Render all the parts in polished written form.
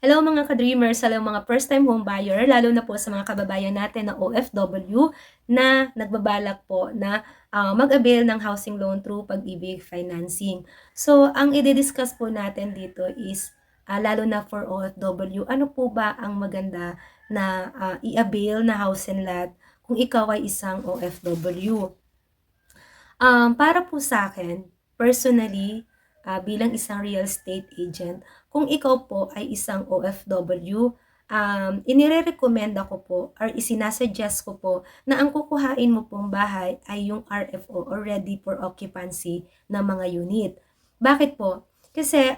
Hello mga ka-dreamers, hello mga first-time home buyer, lalo na po sa mga kababayan natin na OFW na nagbabalak po na mag-avail ng housing loan through Pag-ibig Financing. So, ang i-discuss po natin dito is lalo na for OFW, ano po ba ang maganda na i-avail na house and lot kung ikaw ay isang OFW? Para po sa akin, personally, bilang isang real estate agent, kung ikaw po ay isang OFW, inirerekomenda ko po or isinasuggest ko po na ang kukuhain mo pong bahay ay yung RFO or ready for occupancy na mga unit. Bakit po? Kasi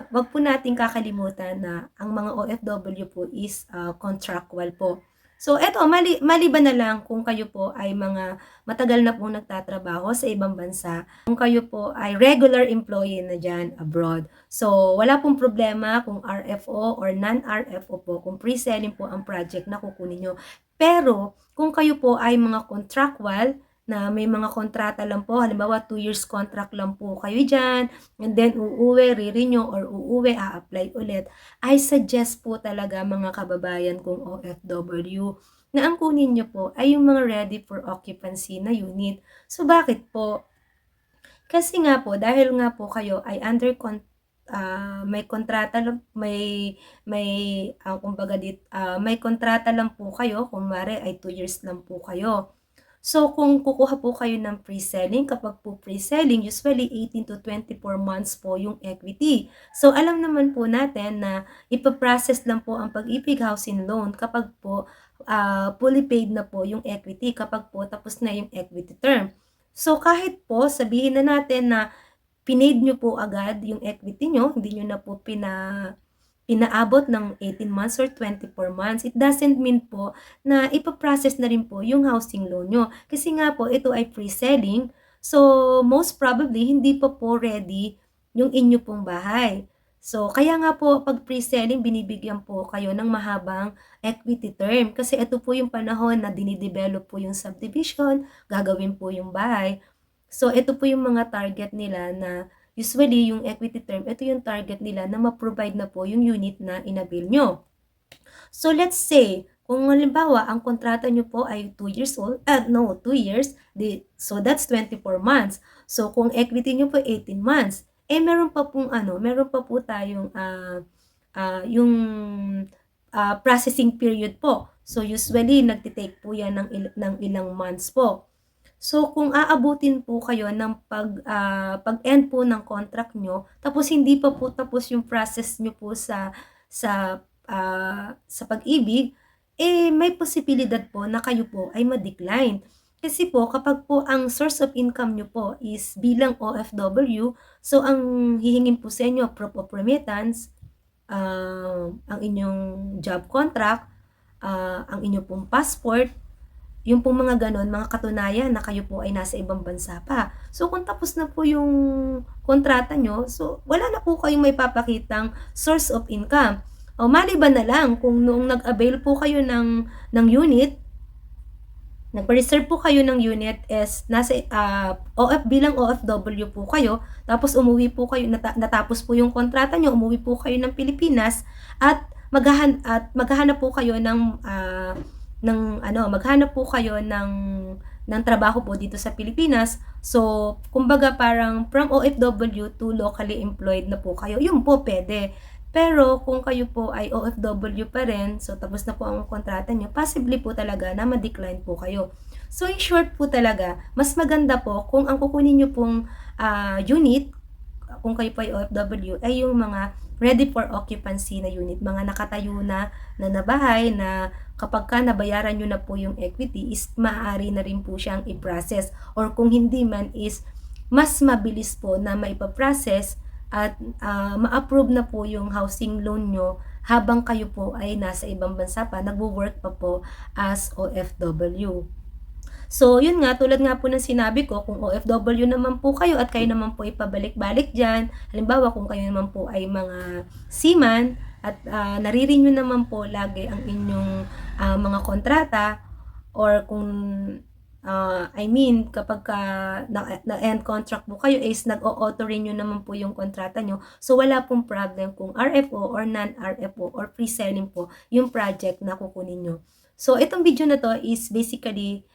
wag po nating kakalimutan na ang mga OFW po is contractual po. So eto, maliban na lang kung kayo po ay mga matagal na pong nagtatrabaho sa ibang bansa, kung kayo po ay regular employee na diyan abroad. So, wala pong problema kung RFO or non-RFO po, kung pre-selling po ang project na kukunin niyo. Pero, kung kayo po ay mga contractual, na may mga kontrata lang po, halimbawa 2 years contract lang po kayo diyan, and then uuwi, re-renew or uuwi, a-apply ulit. I suggest po talaga mga kababayan kong OFW na ang kunin niyo po ay yung mga ready for occupancy na unit. So, bakit po? Kasi nga po, dahil nga po kayo ay may kontrata lang, may kumbaga may kontrata lang po kayo, kunwari ay 2 years lang po kayo. So, kung kukuha po kayo ng pre-selling, kapag po pre-selling, usually 18 to 24 months po yung equity. So, alam naman po natin na ipaprocess lang po ang Pag-ibig Housing Loan kapag po fully paid na po yung equity, kapag po tapos na yung equity term. So, kahit po sabihin na natin na pinaid nyo po agad yung equity nyo, hindi nyo na po pinaabot ng 18 months or 24 months, it doesn't mean po na ipaprocess na rin po yung housing loan nyo. Kasi nga po, ito ay pre-selling, so most probably, hindi pa po ready yung inyo pong bahay. So, kaya nga po, pag pre-selling, binibigyan po kayo ng mahabang equity term. Kasi ito po yung panahon na dinidevelop po yung subdivision, gagawin po yung bahay. So, ito po yung mga target nila na usually yung equity term, ito yung target nila na ma-provide na po yung unit na inabil nyo. So, let's say, kung halimbawa, ang kontrata nyo po ay 2 years old, 2 years, so that's 24 months. So, kung equity nyo po 18 months, meron pa pong meron pa po tayong yung processing period po. So, usually, nagtitake po yan ng ilang months po. So, kung aabutin po kayo ng pag-end po ng contract nyo, tapos hindi pa po tapos yung process nyo po sa Pag-ibig, may posibilidad po na kayo po ay ma-decline. Kasi po, kapag po ang source of income nyo po is bilang OFW, so ang hihingin po sa inyo, proof of remittance, ang inyong job contract, ang inyong pong passport, yung pong mga gano'n, mga katunayan na kayo po ay nasa ibang bansa pa. So, kung tapos na po yung kontrata nyo, so wala na po kayong maipapakitang source of income. O maliban na lang kung noong nag-avail po kayo ng unit, nagpa-reserve po kayo ng unit is nasa bilang OFW po kayo, tapos umuwi po kayo, natapos po yung kontrata nyo, umuwi po kayo ng Pilipinas at maghahanap po kayo maghanap po kayo ng trabaho po dito sa Pilipinas. So, kumbaga parang from OFW to locally employed na po kayo. Yun po pwede. Pero kung kayo po ay OFW pa rin, so tapos na po ang kontrata nyo, possibly po talaga na ma-decline po kayo. So, in short po talaga, mas maganda po kung ang kukunin nyo pong unit, kung kayo po ay OFW, ay yung mga ready for occupancy na unit, mga nakatayo na bahay na kapag ka nabayaran nyo na po yung equity is maaari na rin po siyang i-process, or kung hindi man is mas mabilis po na maipaprocess at ma-approve na po yung housing loan nyo habang kayo po ay nasa ibang bansa pa, nagwo-work pa po as OFW. So, yun nga, tulad nga po ng sinabi ko, kung OFW naman po kayo at kayo naman po ipabalik-balik dyan, halimbawa kung kayo naman po ay mga seaman at nare-renew naman po lagi ang inyong mga kontrata, or kung I mean kapagka na-end contract po kayo is nag-o-auto renew naman po yung kontrata niyo. So, wala pong problem kung RFO or non-RFO or pre-selling po yung project na kukunin niyo. So, itong video na 'to is basically,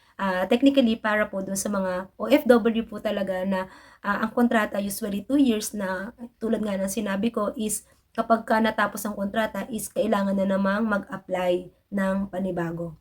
technically para po dun sa mga OFW po talaga na, ang kontrata usually 2 years na tulad nga ng sinabi ko is kapagka natapos ang kontrata is kailangan na namang mag-apply ng panibago.